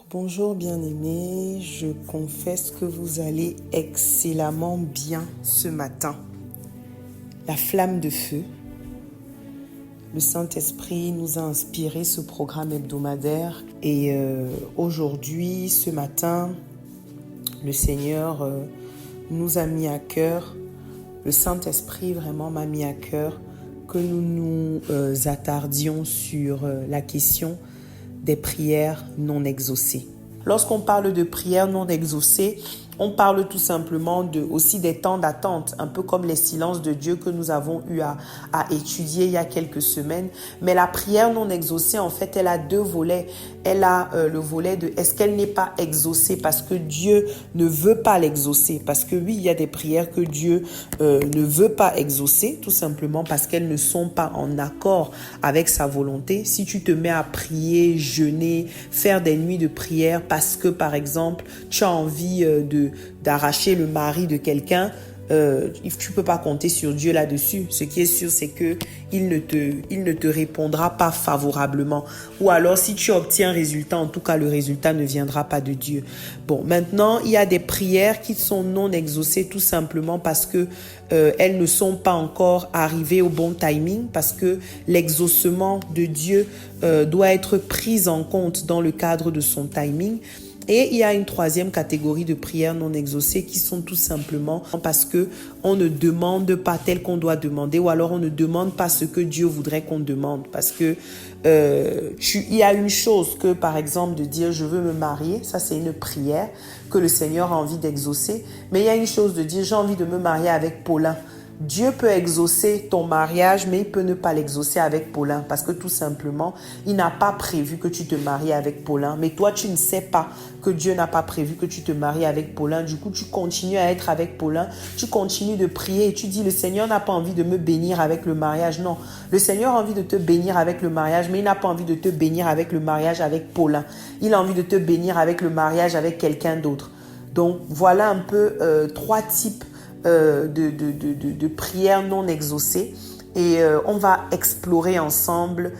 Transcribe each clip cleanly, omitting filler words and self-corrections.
Bonjour bien-aimés, je confesse que vous allez excellemment bien ce matin. La flamme de feu, le Saint-Esprit nous a inspiré ce programme hebdomadaire et aujourd'hui, ce matin, le Seigneur nous a mis à cœur, le Saint-Esprit vraiment m'a mis à cœur que nous nous attardions sur la question des prières non exaucées. Lorsqu'on parle de prières non exaucées, on parle tout simplement aussi des temps d'attente, un peu comme les silences de Dieu que nous avons eu à étudier il y a quelques semaines. Mais la prière non exaucée, en fait, elle a deux volets. Elle a le volet de est-ce qu'elle n'est pas exaucée parce que Dieu ne veut pas l'exaucer. Parce que oui, il y a des prières que Dieu ne veut pas exaucer, tout simplement parce qu'elles ne sont pas en accord avec sa volonté. Si tu te mets à prier, jeûner, faire des nuits de prière parce que, par exemple, tu as envie d'arracher le mari de quelqu'un, tu peux pas compter sur Dieu là-dessus. Ce qui est sûr, c'est que il ne te répondra pas favorablement. Ou alors, si tu obtiens un résultat, en tout cas, le résultat ne viendra pas de Dieu. Bon, maintenant, il y a des prières qui sont non exaucées tout simplement parce que elles ne sont pas encore arrivées au bon timing, parce que l'exaucement de Dieu doit être pris en compte dans le cadre de son timing. Et il y a une troisième catégorie de prières non exaucées qui sont tout simplement parce que on ne demande pas tel qu'on doit demander, ou alors on ne demande pas ce que Dieu voudrait qu'on demande. Parce que il y a une chose que, par exemple, de dire je veux me marier, ça c'est une prière que le Seigneur a envie d'exaucer. Mais il y a une chose de dire j'ai envie de me marier avec Paulin. Dieu peut exaucer ton mariage, mais il peut ne pas l'exaucer avec Paulin parce que tout simplement, il n'a pas prévu que tu te maries avec Paulin. Mais toi, tu ne sais pas que Dieu n'a pas prévu que tu te maries avec Paulin. Du coup, tu continues à être avec Paulin, tu continues de prier et tu dis le Seigneur n'a pas envie de me bénir avec le mariage. Non, le Seigneur a envie de te bénir avec le mariage, mais il n'a pas envie de te bénir avec le mariage avec Paulin. Il a envie de te bénir avec le mariage avec quelqu'un d'autre. Donc, voilà un peu trois types de prières non exaucées et on va explorer ensemble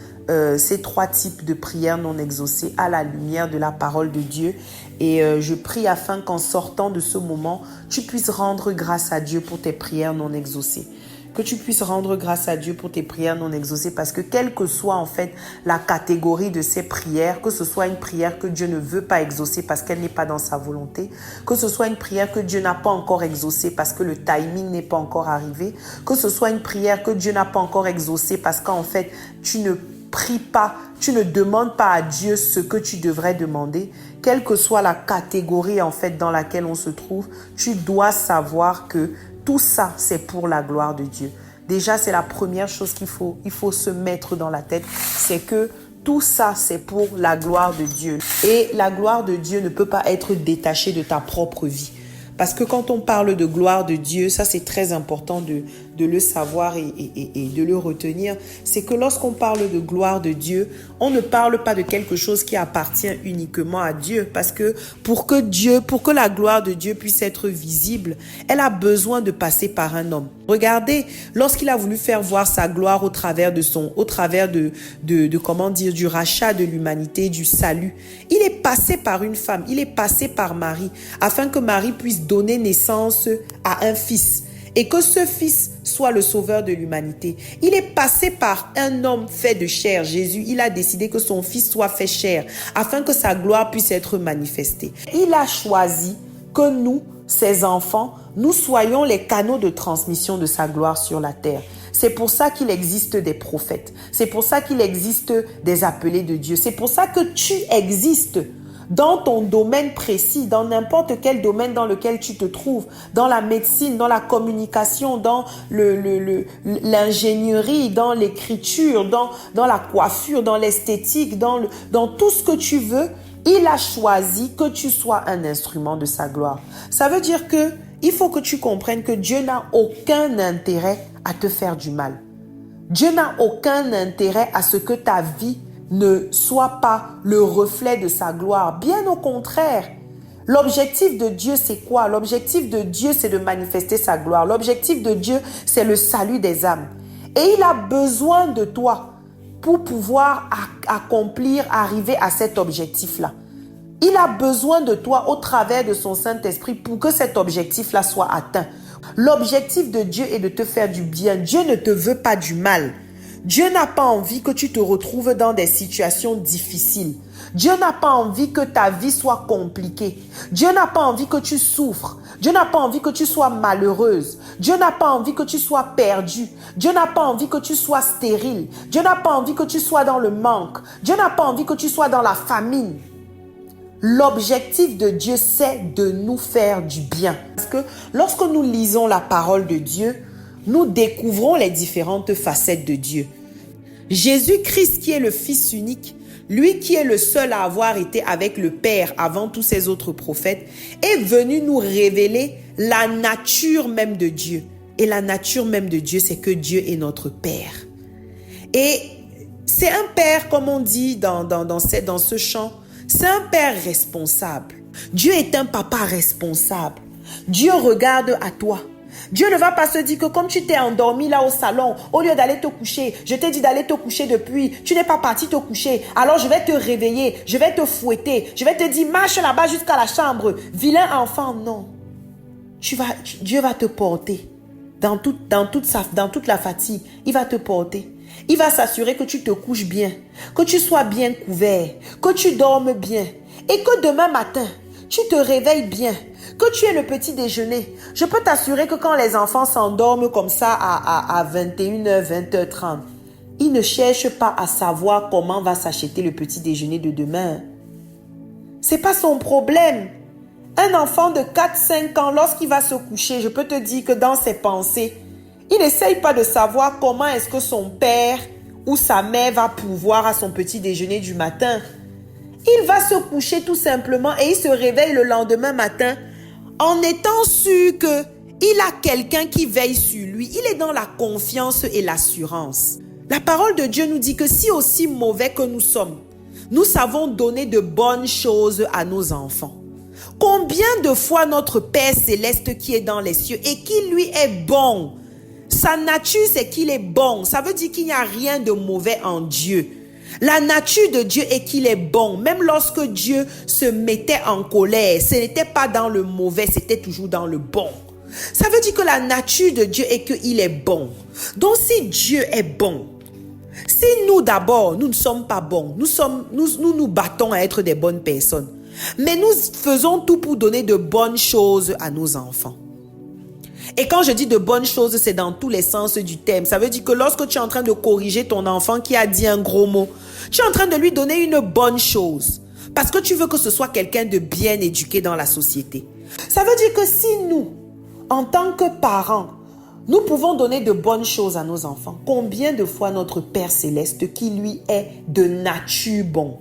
ces trois types de prières non exaucées à la lumière de la parole de Dieu et je prie afin qu'en sortant de ce moment tu puisses rendre grâce à Dieu pour tes prières non exaucées. Que tu puisses rendre grâce à Dieu pour tes prières non exaucées parce que quelle que soit en fait la catégorie de ces prières, que ce soit une prière que Dieu ne veut pas exaucer parce qu'elle n'est pas dans sa volonté, que ce soit une prière que Dieu n'a pas encore exaucée parce que le timing n'est pas encore arrivé, que ce soit une prière que Dieu n'a pas encore exaucée parce qu'en fait tu ne pries pas, tu ne demandes pas à Dieu ce que tu devrais demander, quelle que soit la catégorie en fait dans laquelle on se trouve, tu dois savoir que tout ça, c'est pour la gloire de Dieu. Déjà, c'est la première chose qu'il faut se mettre dans la tête, c'est que tout ça, c'est pour la gloire de Dieu. Et la gloire de Dieu ne peut pas être détachée de ta propre vie. Parce que quand on parle de gloire de Dieu, ça c'est très important de le savoir et de le retenir. C'est que lorsqu'on parle de gloire de Dieu, on ne parle pas de quelque chose qui appartient uniquement à Dieu. Parce que pour que la gloire de Dieu puisse être visible, elle a besoin de passer par un homme. Regardez, lorsqu'il a voulu faire voir sa gloire au travers du rachat de l'humanité, du salut, il est passé par une femme, il est passé par Marie, afin que Marie puisse donner naissance à un fils et que ce fils soit le sauveur de l'humanité. Il est passé par un homme fait de chair, Jésus. Il a décidé que son fils soit fait chair afin que sa gloire puisse être manifestée. Il a choisi que nous, ses enfants, nous soyons les canaux de transmission de sa gloire sur la terre. C'est pour ça qu'il existe des prophètes. C'est pour ça qu'il existe des appelés de Dieu. C'est pour ça que tu existes dans ton domaine précis, dans n'importe quel domaine dans lequel tu te trouves, dans la médecine, dans la communication, dans l'ingénierie, dans l'écriture, dans la coiffure, dans l'esthétique, dans tout ce que tu veux. Il a choisi que tu sois un instrument de sa gloire. Ça veut dire que il faut que tu comprennes que Dieu n'a aucun intérêt à te faire du mal. Dieu n'a aucun intérêt à ce que ta vie ne soit pas le reflet de sa gloire. Bien au contraire. L'objectif de Dieu, c'est quoi? L'objectif de Dieu, c'est de manifester sa gloire. L'objectif de Dieu, c'est le salut des âmes. Et il a besoin de toi pour pouvoir arriver à cet objectif-là. Il a besoin de toi au travers de son Saint-Esprit pour que cet objectif-là soit atteint. L'objectif de Dieu est de te faire du bien. Dieu ne te veut pas du mal. Dieu n'a pas envie que tu te retrouves dans des situations difficiles. Dieu n'a pas envie que ta vie soit compliquée. Dieu n'a pas envie que tu souffres. Dieu n'a pas envie que tu sois malheureuse. Dieu n'a pas envie que tu sois perdue. Dieu n'a pas envie que tu sois stérile. Dieu n'a pas envie que tu sois dans le manque. Dieu n'a pas envie que tu sois dans la famine. L'objectif de Dieu, c'est de nous faire du bien. Parce que lorsque nous lisons la parole de Dieu, nous découvrons les différentes facettes de Dieu. Jésus-Christ, qui est le Fils unique, lui qui est le seul à avoir été avec le Père avant tous ces autres prophètes, est venu nous révéler la nature même de Dieu. Et la nature même de Dieu, c'est que Dieu est notre Père. Et c'est un Père, comme on dit dans ce chant, c'est un Père responsable. Dieu est un papa responsable. Dieu regarde à toi. Dieu ne va pas se dire que comme tu t'es endormi là au salon, au lieu d'aller te coucher, je t'ai dit d'aller te coucher depuis, tu n'es pas parti te coucher, alors je vais te réveiller, je vais te fouetter, je vais te dire marche là-bas jusqu'à la chambre. Vilain enfant, non. Dieu va te porter dans toute la fatigue. Il va te porter. Il va s'assurer que tu te couches bien, que tu sois bien couvert, que tu dormes bien et que demain matin, tu te réveilles bien, que tu aies le petit déjeuner. Je peux t'assurer que quand les enfants s'endorment comme ça à 21h, 20h30, ils ne cherchent pas à savoir comment va s'acheter le petit déjeuner de demain. C'est pas son problème. Un enfant de 4-5 ans, lorsqu'il va se coucher, je peux te dire que dans ses pensées, il n'essaye pas de savoir comment est-ce que son père ou sa mère va pourvoir à son petit déjeuner du matin. Il va se coucher tout simplement et il se réveille le lendemain matin en étant sûr qu'il a quelqu'un qui veille sur lui. Il est dans la confiance et l'assurance. La parole de Dieu nous dit que si aussi mauvais que nous sommes, nous savons donner de bonnes choses à nos enfants. Combien de fois notre Père céleste qui est dans les cieux et qui lui est bon, sa nature c'est qu'il est bon, ça veut dire qu'il n'y a rien de mauvais en Dieu. La nature de Dieu est qu'il est bon. Même lorsque Dieu se mettait en colère, ce n'était pas dans le mauvais, c'était toujours dans le bon. Ça veut dire que la nature de Dieu est qu'il est bon. Donc si Dieu est bon, si nous d'abord, nous ne sommes pas bons, nous nous battons à être des bonnes personnes, mais nous faisons tout pour donner de bonnes choses à nos enfants. Et quand je dis de bonnes choses, c'est dans tous les sens du terme. Ça veut dire que lorsque tu es en train de corriger ton enfant qui a dit un gros mot, tu es en train de lui donner une bonne chose. Parce que tu veux que ce soit quelqu'un de bien éduqué dans la société. Ça veut dire que si nous, en tant que parents, nous pouvons donner de bonnes choses à nos enfants, combien de fois notre Père Céleste, qui lui est de nature bon,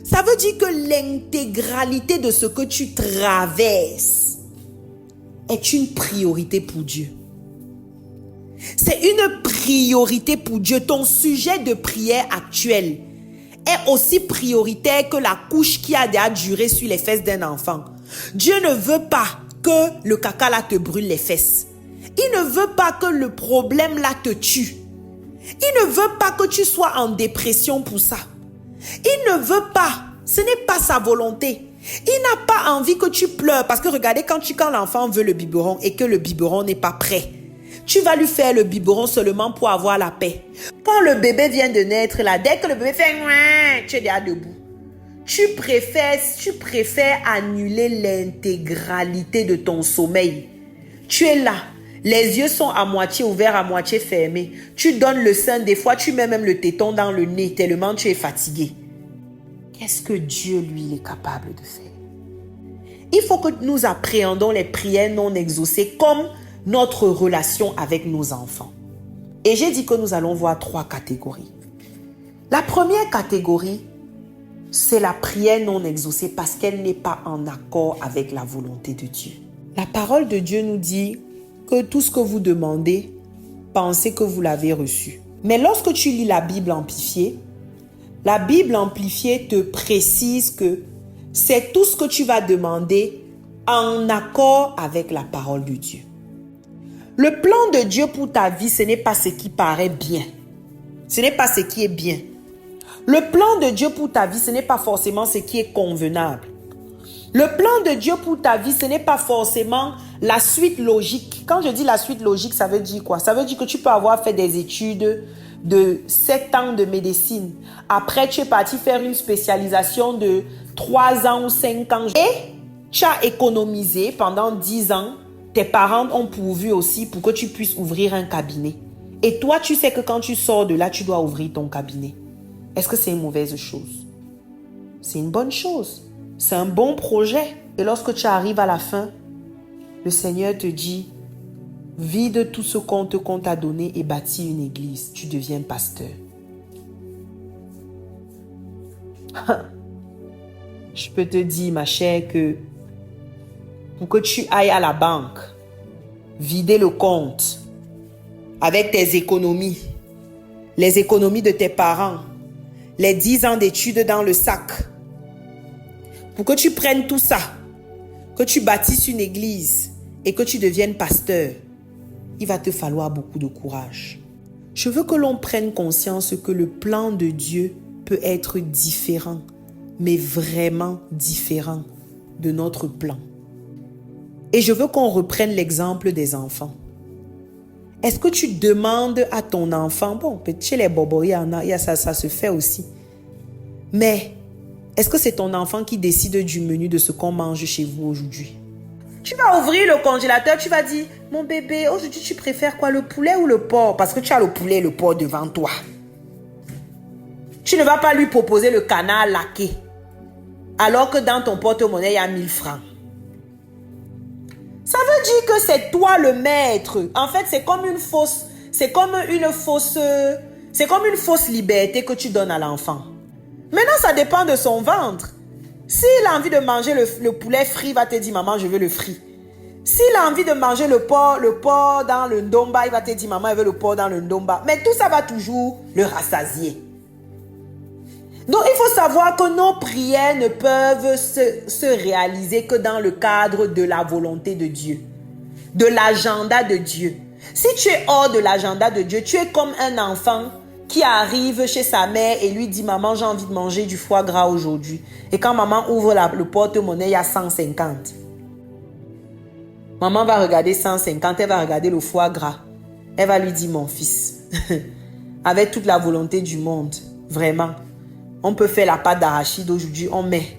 ça veut dire que l'intégralité de ce que tu traverses est une priorité pour Dieu. C'est une priorité pour Dieu. Ton sujet de prière actuel est aussi prioritaire que la couche qui a déjà duré sur les fesses d'un enfant. Dieu ne veut pas que le caca là te brûle les fesses. Il ne veut pas que le problème là te tue. Il ne veut pas que tu sois en dépression pour ça. Il ne veut pas. Ce n'est pas sa volonté. Il n'a pas envie que tu pleures parce que regardez, quand l'enfant veut le biberon et que le biberon n'est pas prêt, tu vas lui faire le biberon seulement pour avoir la paix. Quand le bébé vient de naître là, dès que le bébé fait ouin, tu es déjà debout. Tu préfères annuler l'intégralité de ton sommeil. Tu es là. Les yeux sont à moitié ouverts, à moitié fermés. Tu donnes le sein, des fois tu mets même le téton dans le nez tellement tu es fatigué. Qu'est-ce que Dieu, lui, il est capable de faire? Il faut que nous appréhendons les prières non exaucées comme notre relation avec nos enfants. Et j'ai dit que nous allons voir 3 catégories. La première catégorie, c'est la prière non exaucée parce qu'elle n'est pas en accord avec la volonté de Dieu. La parole de Dieu nous dit que tout ce que vous demandez, pensez que vous l'avez reçu. Mais lorsque tu lis la Bible amplifiée te précise que c'est tout ce que tu vas demander en accord avec la parole de Dieu. Le plan de Dieu pour ta vie, ce n'est pas ce qui paraît bien. Ce n'est pas ce qui est bien. Le plan de Dieu pour ta vie, ce n'est pas forcément ce qui est convenable. Le plan de Dieu pour ta vie, ce n'est pas forcément la suite logique. Quand je dis la suite logique, ça veut dire quoi? Ça veut dire que tu peux avoir fait des études de 7 ans de médecine. Après, tu es parti faire une spécialisation de 3 ans ou 5 ans. Et tu as économisé pendant 10 ans. Tes parents ont pourvu aussi pour que tu puisses ouvrir un cabinet. Et toi, tu sais que quand tu sors de là, tu dois ouvrir ton cabinet. Est-ce que c'est une mauvaise chose? C'est une bonne chose. C'est un bon projet. Et lorsque tu arrives à la fin, le Seigneur te dit, vide tout ce qu'on t'a donné et bâtis une église. Tu deviens pasteur. Je peux te dire, ma chère, que pour que tu ailles à la banque, vider le compte avec tes économies, les économies de tes parents, les 10 ans d'études dans le sac, pour que tu prennes tout ça, que tu bâtisses une église et que tu deviennes pasteur, il va te falloir beaucoup de courage. Je veux que l'on prenne conscience que le plan de Dieu peut être différent, mais vraiment différent de notre plan. Et je veux qu'on reprenne l'exemple des enfants. Est-ce que tu demandes à ton enfant, bon, chez les bobos, il y a ça se fait aussi. Mais est-ce que c'est ton enfant qui décide du menu de ce qu'on mange chez vous aujourd'hui? Tu vas ouvrir le congélateur, tu vas dire, mon bébé, aujourd'hui tu préfères quoi, le poulet ou le porc? Parce que tu as le poulet et le porc devant toi. Tu ne vas pas lui proposer le canard laqué, alors que dans ton porte-monnaie, il y a 1000 francs. Ça veut dire que c'est toi le maître. En fait, c'est comme une fausse liberté que tu donnes à l'enfant. Maintenant, ça dépend de son ventre. S'il a envie de manger le poulet frit, il va te dire, maman, je veux le frit. S'il a envie de manger le porc dans le ndomba, il va te dire, maman, je veux le porc dans le ndomba. Mais tout ça va toujours le rassasier. Donc, il faut savoir que nos prières ne peuvent se réaliser que dans le cadre de la volonté de Dieu, de l'agenda de Dieu. Si tu es hors de l'agenda de Dieu, tu es comme un enfant qui arrive chez sa mère et lui dit, maman, j'ai envie de manger du foie gras aujourd'hui. Et quand maman ouvre le porte-monnaie, il y a 150. Maman va regarder 150, elle va regarder le foie gras. Elle va lui dire, mon fils, avec toute la volonté du monde, vraiment, on peut faire la pâte d'arachide aujourd'hui, on met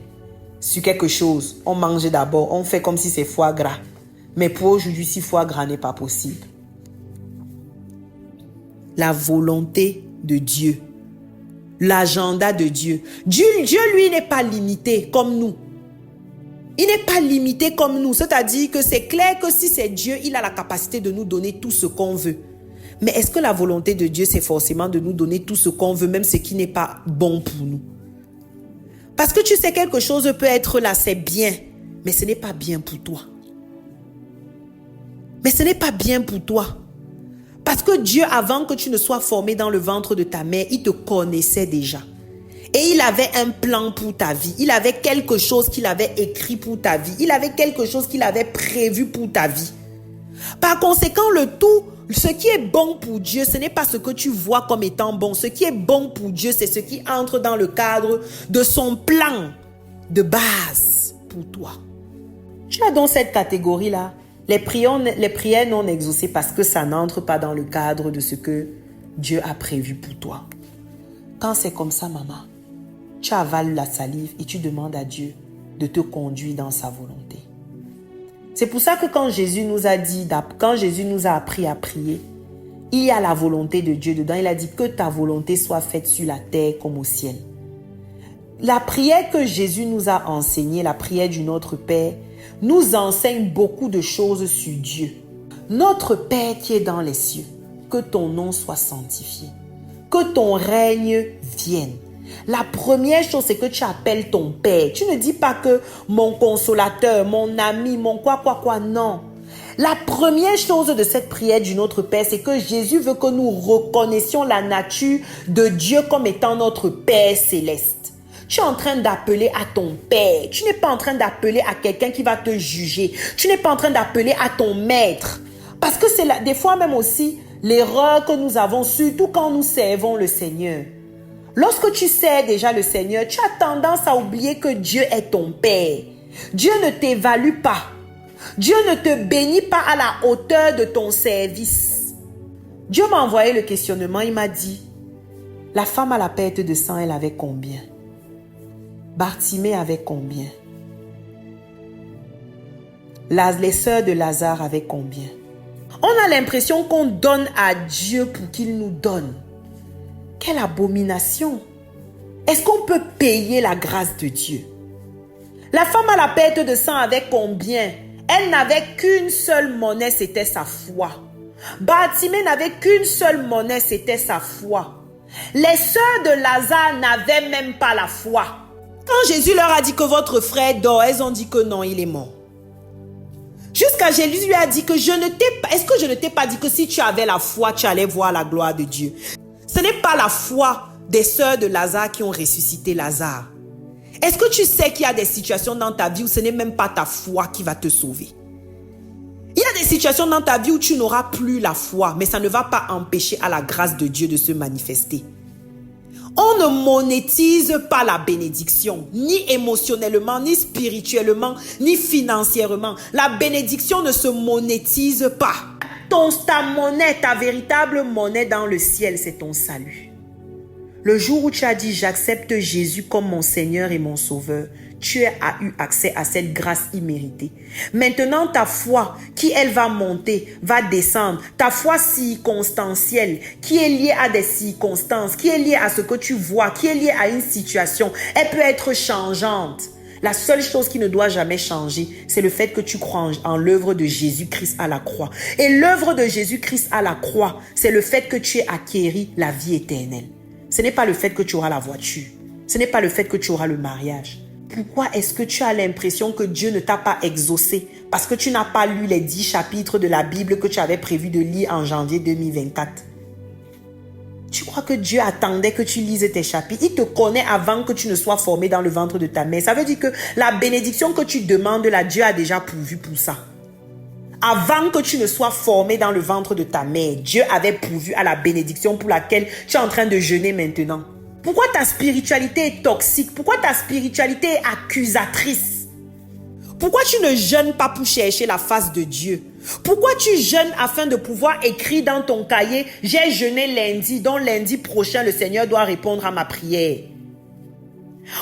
sur quelque chose, on mange d'abord, on fait comme si c'est foie gras. Mais pour aujourd'hui, si foie gras n'est pas possible. La volonté de Dieu, l'agenda de Dieu. Dieu, lui, n'est pas limité comme nous. Il n'est pas limité comme nous. C'est-à-dire que c'est clair que si c'est Dieu, il a la capacité de nous donner tout ce qu'on veut. Mais est-ce que la volonté de Dieu, c'est forcément de nous donner tout ce qu'on veut, même ce qui n'est pas bon pour nous? Parce que tu sais, quelque chose peut être là, c'est bien, mais ce n'est pas bien pour toi. Mais ce n'est pas bien pour toi. Parce que Dieu, avant que tu ne sois formé dans le ventre de ta mère, il te connaissait déjà. Et il avait un plan pour ta vie. Il avait quelque chose qu'il avait écrit pour ta vie. Il avait quelque chose qu'il avait prévu pour ta vie. Par conséquent, ce qui est bon pour Dieu, ce n'est pas ce que tu vois comme étant bon. Ce qui est bon pour Dieu, c'est ce qui entre dans le cadre de son plan de base pour toi. Tu as donc cette catégorie-là. Les prières non exaucées parce que ça n'entre pas dans le cadre de ce que Dieu a prévu pour toi. Quand c'est comme ça, maman, tu avales la salive et tu demandes à Dieu de te conduire dans sa volonté. C'est pour ça que quand Jésus nous a appris à prier, il y a la volonté de Dieu dedans. Il a dit que ta volonté soit faite sur la terre comme au ciel. La prière que Jésus nous a enseignée, la prière du Notre Père, nous enseigne beaucoup de choses sur Dieu. Notre Père qui est dans les cieux, que ton nom soit sanctifié, que ton règne vienne. La première chose, c'est que tu appelles ton Père. Tu ne dis pas que mon consolateur, mon ami, mon quoi, non. La première chose de cette prière du Notre Père, c'est que Jésus veut que nous reconnaissions la nature de Dieu comme étant notre Père céleste. Tu es en train d'appeler à ton Père. Tu n'es pas en train d'appeler à quelqu'un qui va te juger. Tu n'es pas en train d'appeler à ton maître. Parce que c'est des fois même aussi l'erreur que nous avons, surtout quand nous servons le Seigneur. Lorsque tu sers déjà le Seigneur, tu as tendance à oublier que Dieu est ton Père. Dieu ne t'évalue pas. Dieu ne te bénit pas à la hauteur de ton service. Dieu m'a envoyé le questionnement, il m'a dit, la femme à la perte de sang, elle avait combien? Bartimée avait combien? Les sœurs de Lazare avaient combien? On a l'impression qu'on donne à Dieu pour qu'il nous donne. Quelle abomination! Est-ce qu'on peut payer la grâce de Dieu? La femme à la perte de sang avait combien? Elle n'avait qu'une seule monnaie, c'était sa foi. Bartimée n'avait qu'une seule monnaie, c'était sa foi. Les sœurs de Lazare n'avaient même pas la foi. Quand Jésus leur a dit que votre frère dort, elles ont dit que non, il est mort. Jusqu'à Jésus lui a dit que est-ce que je ne t'ai pas dit que si tu avais la foi, tu allais voir la gloire de Dieu? Ce n'est pas la foi des sœurs de Lazare qui ont ressuscité Lazare. Est-ce que tu sais qu'il y a des situations dans ta vie où ce n'est même pas ta foi qui va te sauver? Il y a des situations dans ta vie où tu n'auras plus la foi, mais ça ne va pas empêcher à la grâce de Dieu de se manifester. On ne monétise pas la bénédiction, ni émotionnellement, ni spirituellement, ni financièrement. La bénédiction ne se monétise pas. Ta monnaie, ta véritable monnaie dans le ciel, c'est ton salut. Le jour où tu as dit, j'accepte Jésus comme mon Seigneur et mon Sauveur, tu as eu accès à cette grâce imméritée. Maintenant, ta foi, qui elle va monter, va descendre. Ta foi circonstancielle, qui est liée à des circonstances, qui est liée à ce que tu vois, qui est liée à une situation, elle peut être changeante. La seule chose qui ne doit jamais changer, c'est le fait que tu crois en l'œuvre de Jésus-Christ à la croix. Et l'œuvre de Jésus-Christ à la croix, c'est le fait que tu aies acquéri la vie éternelle. Ce n'est pas le fait que tu auras la voiture. Ce n'est pas le fait que tu auras le mariage. Pourquoi est-ce que tu as l'impression que Dieu ne t'a pas exaucé? Parce que tu n'as pas lu les 10 chapitres de la Bible que tu avais prévu de lire en janvier 2024. Tu crois que Dieu attendait que tu lises tes chapitres? Il te connaît avant que tu ne sois formé dans le ventre de ta mère. Ça veut dire que la bénédiction que tu demandes là, Dieu a déjà pourvu pour ça. Avant que tu ne sois formé dans le ventre de ta mère, Dieu avait pourvu à la bénédiction pour laquelle tu es en train de jeûner maintenant. Pourquoi ta spiritualité est toxique? Pourquoi ta spiritualité est accusatrice? Pourquoi tu ne jeûnes pas pour chercher la face de Dieu? Pourquoi tu jeûnes afin de pouvoir écrire dans ton cahier « J'ai jeûné lundi, donc lundi prochain, le Seigneur doit répondre à ma prière ».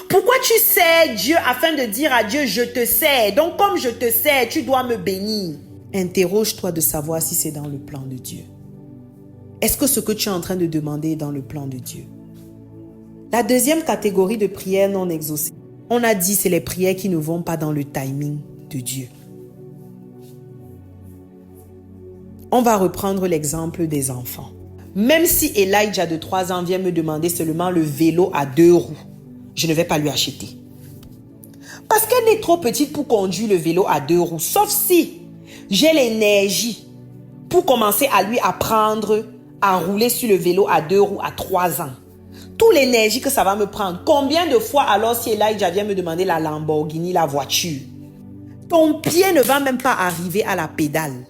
Pourquoi tu sers Dieu afin de dire à Dieu « Je te sers, donc comme je te sers, tu dois me bénir ». Interroge-toi de savoir si c'est dans le plan de Dieu. Est-ce que ce que tu es en train de demander est dans le plan de Dieu? La deuxième catégorie de prières non exaucées, on a dit c'est les prières qui ne vont pas dans le timing de Dieu. On va reprendre l'exemple des enfants. Même si Elijah de 3 ans vient me demander seulement le vélo à 2 roues, je ne vais pas lui acheter. Parce qu'elle est trop petite pour conduire le vélo à 2 roues, sauf si j'ai l'énergie pour commencer à lui apprendre à rouler sur le vélo à 2 roues à 3 ans. Toute l'énergie que ça va me prendre. Combien de fois alors si Elijah vient me demander la Lamborghini, la voiture? Ton pied ne va même pas arriver à la pédale.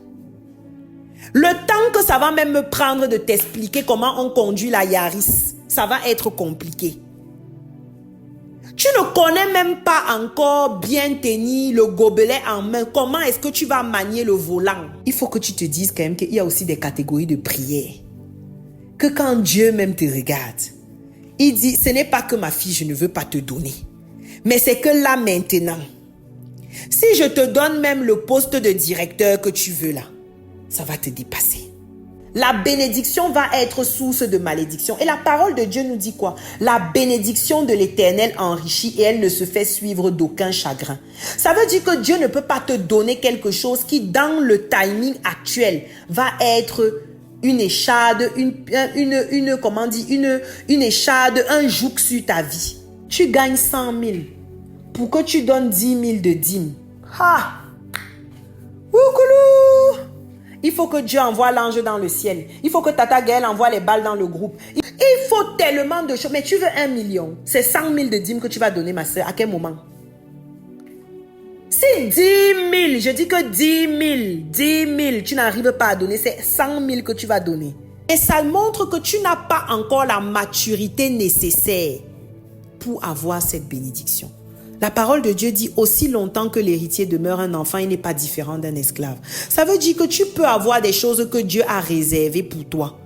Le temps que ça va même me prendre de t'expliquer comment on conduit la Yaris, ça va être compliqué. Tu ne connais même pas encore bien tenir le gobelet en main. Comment est-ce que tu vas manier le volant? Il faut que tu te dises quand même qu'il y a aussi des catégories de prières. Que quand Dieu même te regarde, il dit, ce n'est pas que ma fille, je ne veux pas te donner. Mais c'est que là maintenant, si je te donne même le poste de directeur que tu veux là, ça va te dépasser. La bénédiction va être source de malédiction. Et la parole de Dieu nous dit quoi? La bénédiction de l'Éternel enrichit et elle ne se fait suivre d'aucun chagrin. Ça veut dire que Dieu ne peut pas te donner quelque chose qui, dans le timing actuel, va être une échade, une échade, un joug sur ta vie. Tu gagnes 100 000 pour que tu donnes 10 000 de dîmes. Ha! Woukoulou! Il faut que Dieu envoie l'ange dans le ciel. Il faut que Tata Gaëlle envoie les balles dans le groupe. Il faut tellement de choses. Mais tu veux 1 million. C'est 100 000 de dîmes que tu vas donner, ma soeur. À quel moment? Si 10 000, je dis que 10 000, tu n'arrives pas à donner, c'est 100 000 que tu vas donner. Et ça montre que tu n'as pas encore la maturité nécessaire pour avoir cette bénédiction. La parole de Dieu dit aussi longtemps que l'héritier demeure un enfant, il n'est pas différent d'un esclave. Ça veut dire que tu peux avoir des choses que Dieu a réservées pour toi.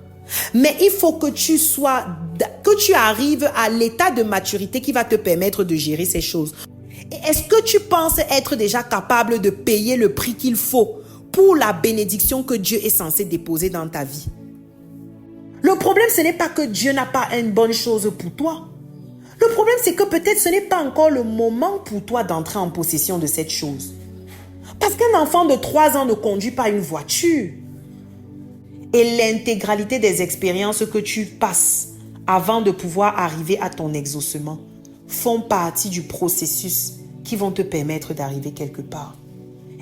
Mais il faut que tu arrives à l'état de maturité qui va te permettre de gérer ces choses. Est-ce que tu penses être déjà capable de payer le prix qu'il faut pour la bénédiction que Dieu est censé déposer dans ta vie? Le problème, ce n'est pas que Dieu n'a pas une bonne chose pour toi. Le problème, c'est que peut-être ce n'est pas encore le moment pour toi d'entrer en possession de cette chose. Parce qu'un enfant de 3 ans ne conduit pas une voiture. Et l'intégralité des expériences que tu passes avant de pouvoir arriver à ton exaucement font partie du processus qui vont te permettre d'arriver quelque part.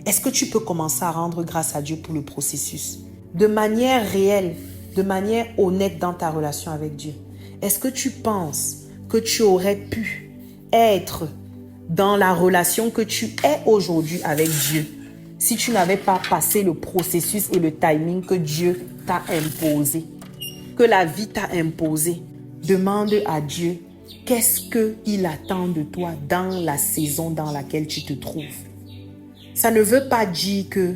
Est-ce que tu peux commencer à rendre grâce à Dieu pour le processus? De manière réelle, de manière honnête dans ta relation avec Dieu. Est-ce que tu penses que tu aurais pu être dans la relation que tu es aujourd'hui avec Dieu si tu n'avais pas passé le processus et le timing que Dieu t'a imposé, que la vie t'a imposé? Demande à Dieu qu'est-ce qu'il attend de toi dans la saison dans laquelle tu te trouves. Ça ne veut pas dire que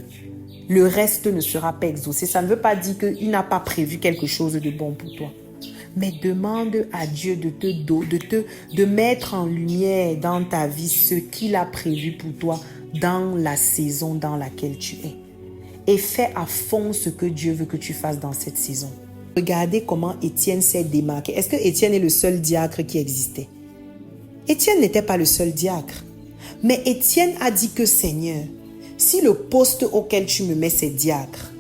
le reste ne sera pas exaucé. Ça ne veut pas dire qu'il n'a pas prévu quelque chose de bon pour toi. Mais demande à Dieu de mettre en lumière dans ta vie ce qu'il a prévu pour toi dans la saison dans laquelle tu es. Et fais à fond ce que Dieu veut que tu fasses dans cette saison. Regardez comment Étienne s'est démarqué. Est-ce que Étienne est le seul diacre qui existait? Étienne n'était pas le seul diacre. Mais Étienne a dit que Seigneur, si le poste auquel tu me mets c'est diacre,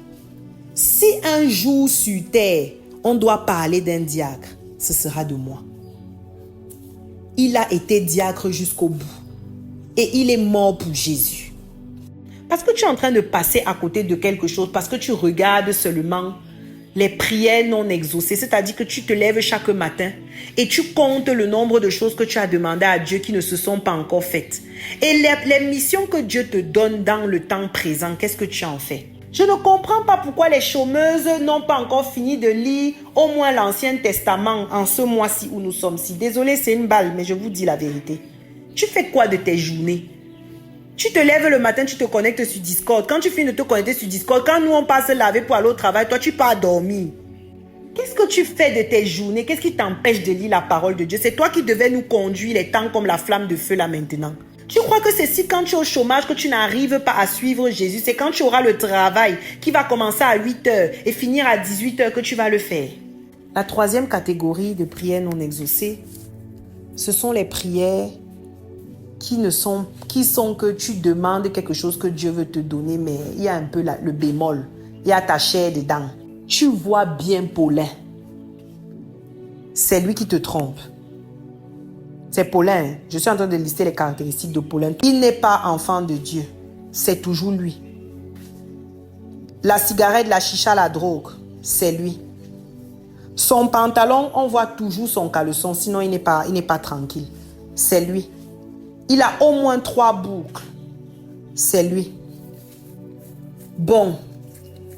si un jour sur terre, on doit parler d'un diacre, ce sera de moi. Il a été diacre jusqu'au bout. Et il est mort pour Jésus. Parce que tu es en train de passer à côté de quelque chose, parce que tu regardes seulement les prières non exaucées, c'est-à-dire que tu te lèves chaque matin et tu comptes le nombre de choses que tu as demandé à Dieu qui ne se sont pas encore faites. Et les missions que Dieu te donne dans le temps présent, qu'est-ce que tu en fais? Je ne comprends pas pourquoi les chômeuses n'ont pas encore fini de lire au moins l'Ancien Testament en ce mois-ci où nous sommes-ci. Désolé, c'est une balle, mais je vous dis la vérité. Tu fais quoi de tes journées? Tu te lèves le matin, tu te connectes sur Discord. Quand tu finis de te connecter sur Discord, quand nous on passe laver pour aller au travail, toi tu pars dormir. Qu'est-ce que tu fais de tes journées? Qu'est-ce qui t'empêche de lire la parole de Dieu? C'est toi qui devais nous conduire les temps comme la flamme de feu là maintenant. Tu crois que c'est si quand tu es au chômage que tu n'arrives pas à suivre Jésus? C'est quand tu auras le travail qui va commencer à 8 heures et finir à 18 heures que tu vas le faire. La troisième catégorie de prières non exaucées, ce sont les prières qui sont que tu demandes quelque chose que Dieu veut te donner, mais il y a un peu le bémol. Il y a ta chair dedans. Tu vois bien Paulin. C'est lui qui te trompe. C'est Paulin. Je suis en train de lister les caractéristiques de Paulin. Il n'est pas enfant de Dieu. C'est toujours lui. La cigarette, la chicha, la drogue, c'est lui. Son pantalon, on voit toujours son caleçon, sinon il n'est pas tranquille. C'est lui. Il a au moins 3 boucles. C'est lui. Bon.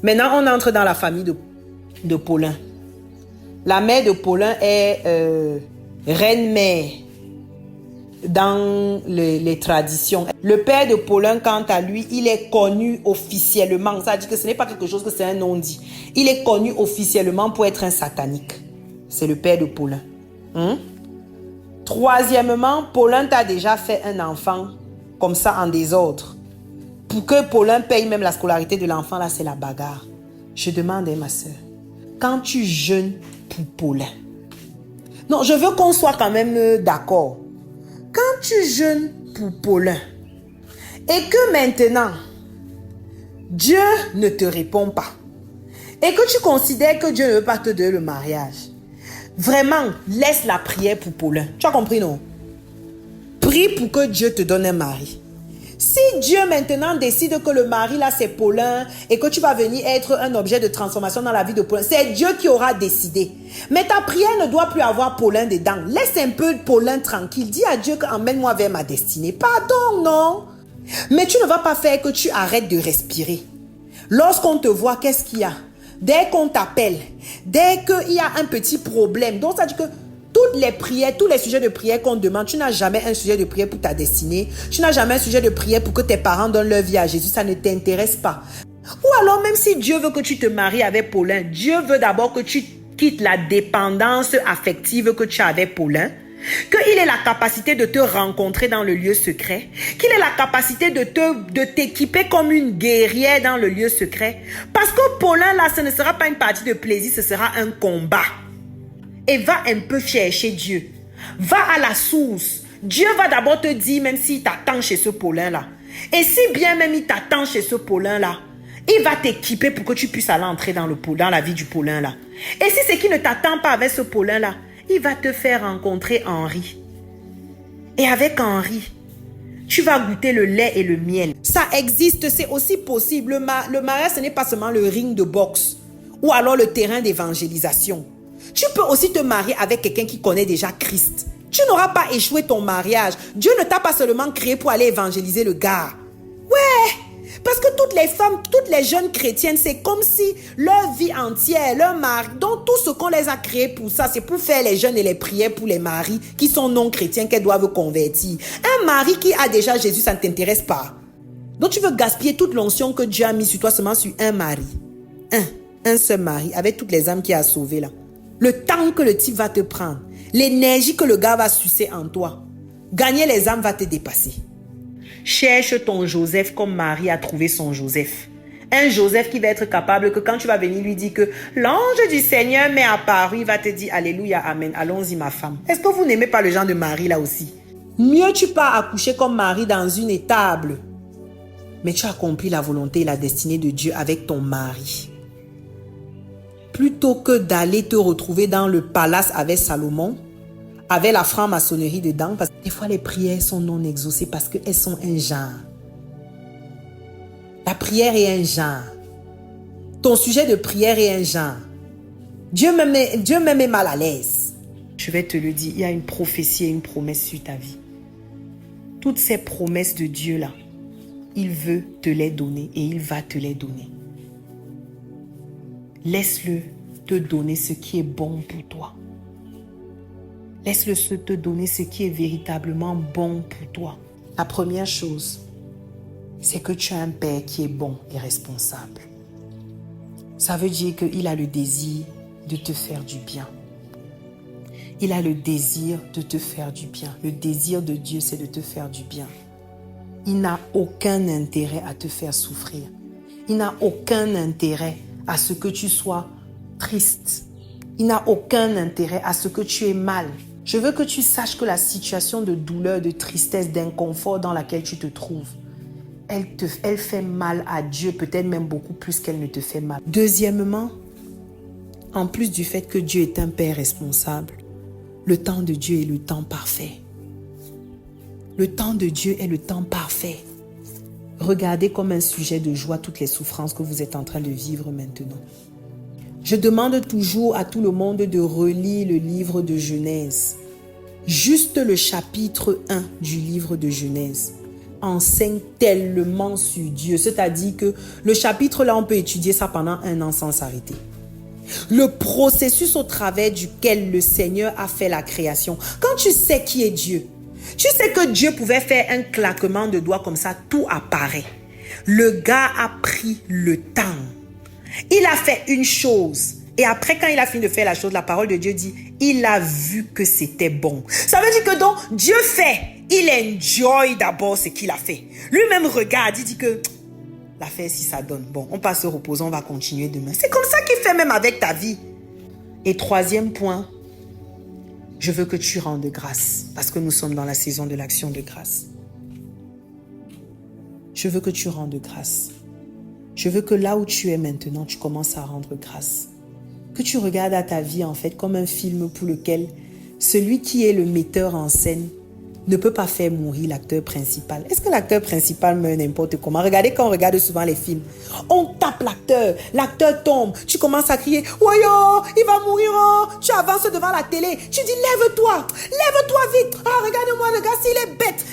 Maintenant, on entre dans la famille de Paulin. La mère de Paulin est reine-mère dans les traditions. Le père de Paulin, quant à lui, il est connu officiellement. Ça veut dire que ce n'est pas quelque chose que c'est un non-dit. Il est connu officiellement pour être un satanique. C'est le père de Paulin. Troisièmement, Paulin t'a déjà fait un enfant comme ça en désordre. Pour que Paulin paye même la scolarité de l'enfant, là, c'est la bagarre. Je demande à ma soeur, quand tu jeûnes pour Paulin, non, je veux qu'on soit quand même d'accord. Quand tu jeûnes pour Paulin et que maintenant, Dieu ne te répond pas et que tu considères que Dieu ne veut pas te donner le mariage, vraiment, laisse la prière pour Paulin. Tu as compris, non? Prie pour que Dieu te donne un mari. Si Dieu maintenant décide que le mari là c'est Paulin et que tu vas venir être un objet de transformation dans la vie de Paulin, c'est Dieu qui aura décidé. Mais ta prière ne doit plus avoir Paulin dedans. Laisse un peu Paulin tranquille. Dis à Dieu qu'emmène-moi vers ma destinée. Pardon, non? Mais tu ne vas pas faire que tu arrêtes de respirer. Lorsqu'on te voit, qu'est-ce qu'il y a? Dès qu'on t'appelle, dès qu'il y a un petit problème, donc ça dit que toutes les prières, tous les sujets de prière qu'on demande, tu n'as jamais un sujet de prière pour ta destinée. Tu n'as jamais un sujet de prière pour que tes parents donnent leur vie à Jésus. Ça ne t'intéresse pas. Ou alors, même si Dieu veut que tu te maries avec Paulin, Dieu veut d'abord que tu quittes la dépendance affective que tu as avec Paulin, qu'il ait la capacité de te rencontrer dans le lieu secret, qu'il ait la capacité de t'équiper comme une guerrière dans le lieu secret. Parce que Paulin, là, ce ne sera pas une partie de plaisir, ce sera un combat. Et va un peu chercher Dieu. Va à la source. Dieu va d'abord te dire, même s'il t'attend chez ce Paulin-là. Et si bien même il t'attend chez ce Paulin-là, il va t'équiper pour que tu puisses aller entrer dans la vie du Paulin-là. Et si c'est qu'il ne t'attend pas avec ce Paulin-là, il va te faire rencontrer Henri. Et avec Henri, tu vas goûter le lait et le miel. Ça existe, c'est aussi possible. Le mariage, ce n'est pas seulement le ring de boxe ou alors le terrain d'évangélisation. Tu peux aussi te marier avec quelqu'un qui connaît déjà Christ. Tu n'auras pas échoué ton mariage. Dieu ne t'a pas seulement créé pour aller évangéliser le gars. Ouais! Parce que toutes les femmes, toutes les jeunes chrétiennes, c'est comme si leur vie entière, leur mari, donc tout ce qu'on les a créés pour ça, c'est pour faire les jeûnes et les prières pour les maris qui sont non chrétiens, qu'elles doivent convertir. Un mari qui a déjà Jésus, ça ne t'intéresse pas. Donc tu veux gaspiller toute l'onction que Dieu a mis sur toi seulement sur un mari. Un seul mari, avec toutes les âmes qu'il a sauvées là. Le temps que le type va te prendre, l'énergie que le gars va sucer en toi, gagner les âmes va te dépasser. Cherche ton Joseph comme Marie a trouvé son Joseph. Un Joseph qui va être capable que quand tu vas venir lui dire que l'ange du Seigneur m'est apparu, il va te dire alléluia, amen, allons-y ma femme. Est-ce que vous n'aimez pas le genre de Marie là aussi? Mieux tu pars accoucher comme Marie dans une étable, mais tu accomplis la volonté et la destinée de Dieu avec ton mari. Plutôt que d'aller te retrouver dans le palace avec Salomon, avec la franc-maçonnerie dedans, parce que des fois les prières sont non exaucées parce qu'elles sont un genre. La prière est un genre. Ton sujet de prière est un genre. Dieu me met mal à l'aise. Je vais te le dire, il y a une prophétie et une promesse sur ta vie. Toutes ces promesses de Dieu là, il veut te les donner et il va te les donner. Laisse-le te donner ce qui est bon pour toi. Laisse-le te donner ce qui est véritablement bon pour toi. La première chose, c'est que tu as un père qui est bon et responsable. Ça veut dire qu'il a le désir de te faire du bien. Il a le désir de te faire du bien. Le désir de Dieu, c'est de te faire du bien. Il n'a aucun intérêt à te faire souffrir. Il n'a aucun intérêt à ce que tu sois triste. Il n'a aucun intérêt à ce que tu aies mal. Je veux que tu saches que la situation de douleur, de tristesse, d'inconfort dans laquelle tu te trouves, elle fait mal à Dieu, peut-être même beaucoup plus qu'elle ne te fait mal. Deuxièmement, en plus du fait que Dieu est un Père responsable, le temps de Dieu est le temps parfait. Le temps de Dieu est le temps parfait. Regardez comme un sujet de joie toutes les souffrances que vous êtes en train de vivre maintenant. Je demande toujours à tout le monde de relire le livre de Genèse. Juste le chapitre 1 du livre de Genèse enseigne tellement sur Dieu. C'est-à-dire que le chapitre là, on peut étudier ça pendant 1 an sans s'arrêter. Le processus au travers duquel le Seigneur a fait la création. Quand tu sais qui est Dieu, tu sais que Dieu pouvait faire un claquement de doigts comme ça, tout apparaît. Le gars a pris le temps. Il a fait une chose. Et après, quand il a fini de faire la chose, la parole de Dieu dit, il a vu que c'était bon. Ça veut dire que donc, Dieu fait. Il enjoy d'abord ce qu'il a fait. Lui-même regarde, il dit que l'affaire, si ça donne. Bon, on passe se reposer, on va continuer demain. C'est comme ça qu'il fait même avec ta vie. Et troisième point, je veux que tu rendes grâce. Parce que nous sommes dans la saison de l'action de grâce. Je veux que tu rendes grâce. Je veux que là où tu es maintenant, tu commences à rendre grâce. Que tu regardes à ta vie en fait comme un film pour lequel celui qui est le metteur en scène ne peut pas faire mourir l'acteur principal. Est-ce que l'acteur principal meurt n'importe comment? Regardez quand on regarde souvent les films. On tape l'acteur tombe, tu commences à crier « Woyo, il va mourir oh! » Tu avances devant la télé, tu dis « Lève-toi vite! Ah, regarde-moi le gars, s'il est bête!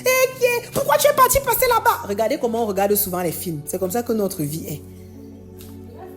Pourquoi tu es parti passer là-bas ?» Regardez comment on regarde souvent les films. C'est comme ça que notre vie est.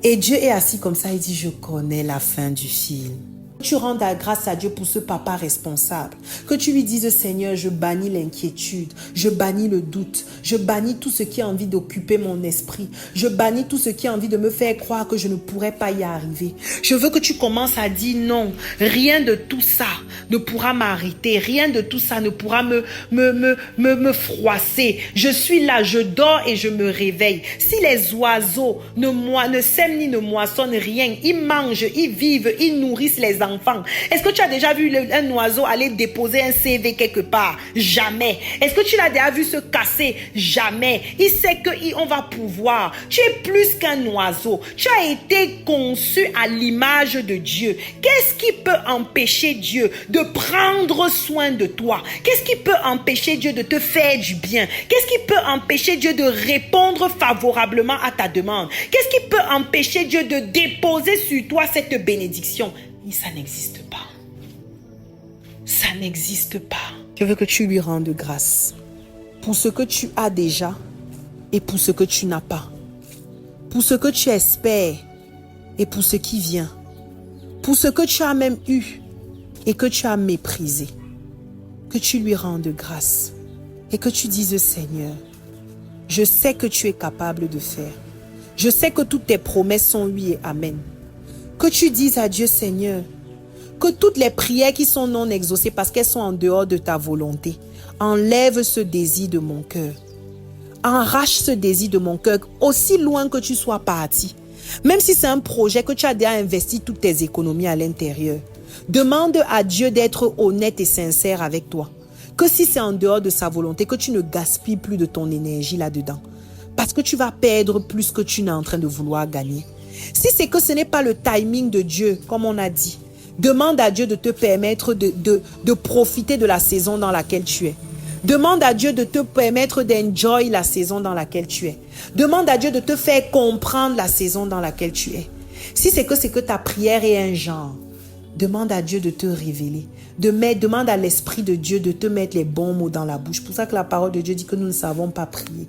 Et Dieu est assis comme ça, il dit « Je connais la fin du film. » Tu rends ta grâce à Dieu pour ce papa responsable. Que tu lui dises, Seigneur, je bannis l'inquiétude, je bannis le doute, je bannis tout ce qui a envie d'occuper mon esprit, je bannis tout ce qui a envie de me faire croire que je ne pourrais pas y arriver. Je veux que tu commences à dire non, rien de tout ça ne pourra m'arrêter, rien de tout ça ne pourra me froisser. Je suis là, je dors et je me réveille. Si les oiseaux ne sèment ni ne moissonnent rien, ils mangent, ils vivent, ils nourrissent les enfants. Est-ce que tu as déjà vu un oiseau aller déposer un CV quelque part? Jamais. Est-ce que tu l'as déjà vu se casser? Jamais. Il sait qu'on va pouvoir. Tu es plus qu'un oiseau. Tu as été conçu à l'image de Dieu. Qu'est-ce qui peut empêcher Dieu de prendre soin de toi? Qu'est-ce qui peut empêcher Dieu de te faire du bien? Qu'est-ce qui peut empêcher Dieu de répondre favorablement à ta demande? Qu'est-ce qui peut empêcher Dieu de déposer sur toi cette bénédiction? Et ça n'existe pas. Ça n'existe pas. Je veux que tu lui rendes grâce pour ce que tu as déjà et pour ce que tu n'as pas. Pour ce que tu espères et pour ce qui vient. Pour ce que tu as même eu et que tu as méprisé. Que tu lui rendes grâce et que tu dises, Seigneur, je sais que tu es capable de faire. Je sais que toutes tes promesses sont oui et amen. Que tu dises à Dieu, Seigneur, que toutes les prières qui sont non exaucées parce qu'elles sont en dehors de ta volonté, enlève ce désir de mon cœur. Arrache ce désir de mon cœur aussi loin que tu sois parti. Même si c'est un projet que tu as déjà investi toutes tes économies à l'intérieur. Demande à Dieu d'être honnête et sincère avec toi. Que si c'est en dehors de sa volonté, que tu ne gaspilles plus de ton énergie là-dedans. Parce que tu vas perdre plus que tu n'es en train de vouloir gagner. Si c'est que ce n'est pas le timing de Dieu, comme on a dit, demande à Dieu de te permettre de profiter de la saison dans laquelle tu es. Demande à Dieu de te permettre d'enjoy la saison dans laquelle tu es. Demande à Dieu de te faire comprendre la saison dans laquelle tu es. Si c'est que ta prière est un genre, demande à Dieu de te révéler. Demande à l'Esprit de Dieu de te mettre les bons mots dans la bouche. C'est pour ça que la parole de Dieu dit que nous ne savons pas prier.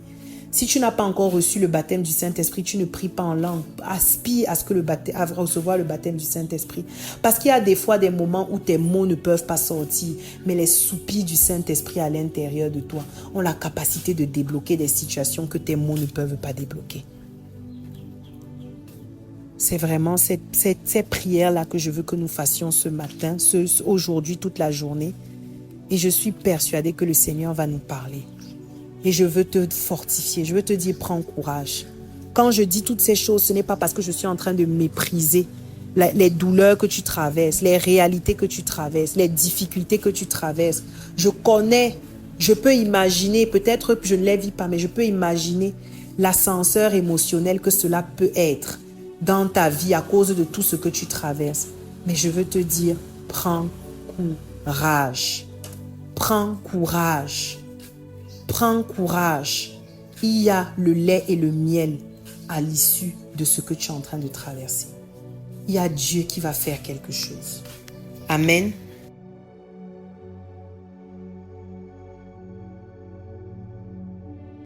Si tu n'as pas encore reçu le baptême du Saint-Esprit, tu ne pries pas en langue. Aspire à recevoir le baptême du Saint-Esprit. Parce qu'il y a des fois des moments où tes mots ne peuvent pas sortir, mais les soupirs du Saint-Esprit à l'intérieur de toi ont la capacité de débloquer des situations que tes mots ne peuvent pas débloquer. C'est vraiment cette prière-là que je veux que nous fassions ce matin, aujourd'hui, toute la journée. Et je suis persuadée que le Seigneur va nous parler. Et je veux te fortifier, je veux te dire, prends courage. Quand je dis toutes ces choses, ce n'est pas parce que je suis en train de mépriser les douleurs que tu traverses, les réalités que tu traverses, les difficultés que tu traverses. Je connais, je peux imaginer, peut-être que je ne les vis pas, mais je peux imaginer l'ascenseur émotionnel que cela peut être dans ta vie à cause de tout ce que tu traverses. Mais je veux te dire, prends courage. Prends courage. Prends courage. Il y a le lait et le miel à l'issue de ce que tu es en train de traverser. Il y a Dieu qui va faire quelque chose. Amen.